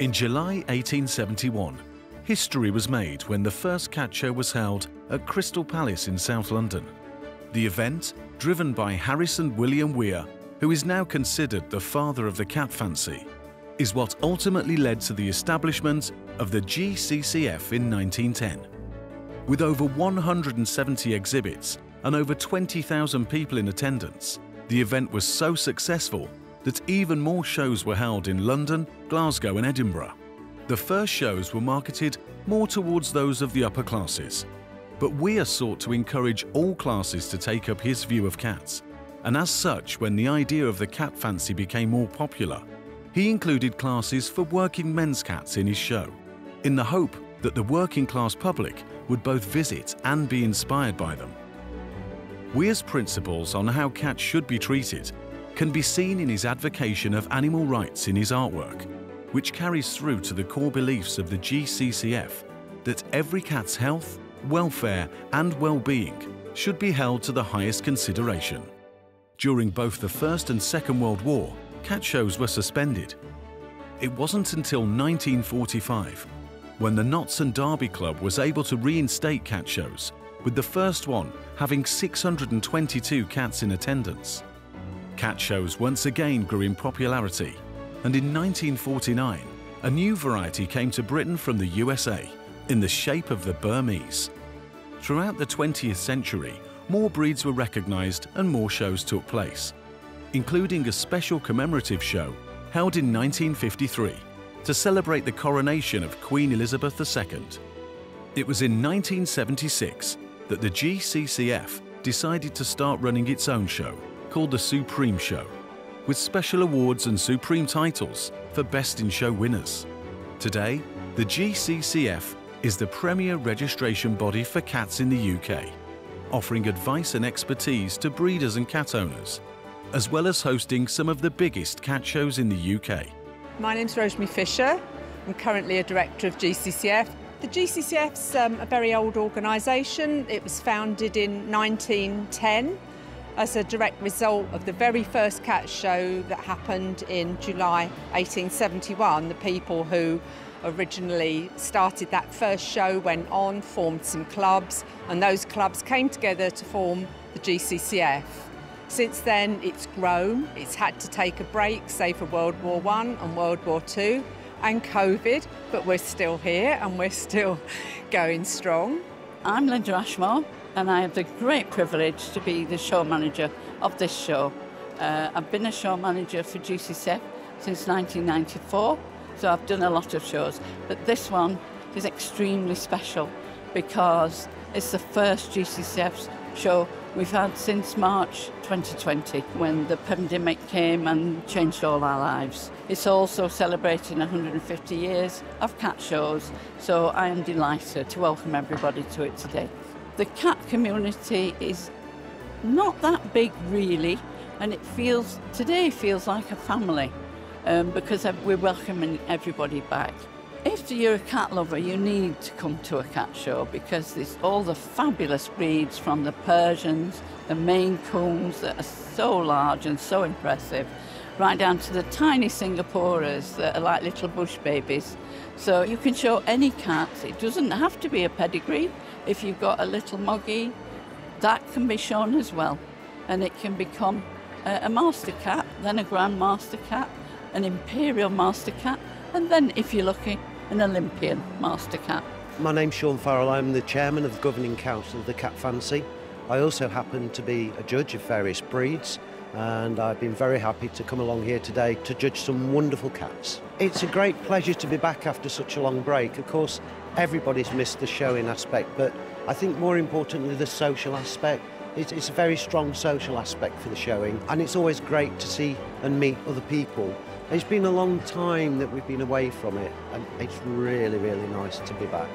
In July 1871, history was made when the first cat show was held at Crystal Palace in South London. The event, driven by Harrison Weir, who is now considered the father of the cat fancy, is what ultimately led to the establishment of the GCCF in 1910. With over 170 exhibits and over 20,000 people in attendance, the event was so successful that even more shows were held in London, Glasgow and Edinburgh. The first shows were marketed more towards those of the upper classes, but Weir sought to encourage all classes to take up his view of cats, and as such, when the idea of the cat fancy became more popular, he included classes for working men's cats in his show, in the hope that the working class public would both visit and be inspired by them. Weir's principles on how cats should be treated can be seen in his advocacy of animal rights in his artwork, which carries through to the core beliefs of the GCCF that every cat's health, welfare and well-being should be held to the highest consideration. During both the First and Second World War, cat shows were suspended. It wasn't until 1945 when the Notts and Derby Club was able to reinstate cat shows, with the first one having 622 cats in attendance. Cat shows once again grew in popularity, and in 1949, a new variety came to Britain from the USA in the shape of the Burmese. Throughout the 20th century, more breeds were recognised and more shows took place, including a special commemorative show held in 1953 to celebrate the coronation of Queen Elizabeth II. It was in 1976 that the GCCF decided to start running its own show, called the Supreme Show, with special awards and supreme titles for Best in Show winners. Today, the GCCF is the premier registration body for cats in the UK, offering advice and expertise to breeders and cat owners, as well as hosting some of the biggest cat shows in the UK. My name's Rosemary Fisher. I'm currently a director of GCCF. The GCCF's a very old organisation. It was founded in 1910 as a direct result of the very first cat show that happened in July 1871. The people who originally started that first show went on, formed some clubs, and those clubs came together to form the GCCF. Since then, it's grown. It's had to take a break, say for World War I and World War II and COVID, but we're still here and we're still going strong. I'm Linda Ashmore, and I have the great privilege to be the show manager of this show. I've been a show manager for GCCF since 1994, so I've done a lot of shows, but this one is extremely special because it's the first GCCF show we've had since March 2020, when the pandemic came and changed all our lives. It's also celebrating 150 years of cat shows, so I am delighted to welcome everybody to it today. The cat community is not that big really, and today feels like a family because we're welcoming everybody back. If you're a cat lover, you need to come to a cat show because there's all the fabulous breeds, from the Persians, the Maine Coons that are so large and so impressive, right down to the tiny Singaporeans that are like little bush babies. So you can show any cat. It doesn't have to be a pedigree. If you've got a little moggy, that can be shown as well. And it can become a master cat, then a grand master cat, an imperial master cat, and then, if you're lucky, an Olympian master cat. My name's Sean Farrell. I'm the chairman of the governing council of the Cat Fancy. I also happen to be a judge of various breeds, and I've been very happy to come along here today to judge some wonderful cats. It's a great pleasure to be back after such a long break. Of course, everybody's missed the showing aspect, but I think more importantly the social aspect. It's a very strong social aspect for the showing, and it's always great to see and meet other people. It's been a long time that we've been away from it, and it's really, really nice to be back.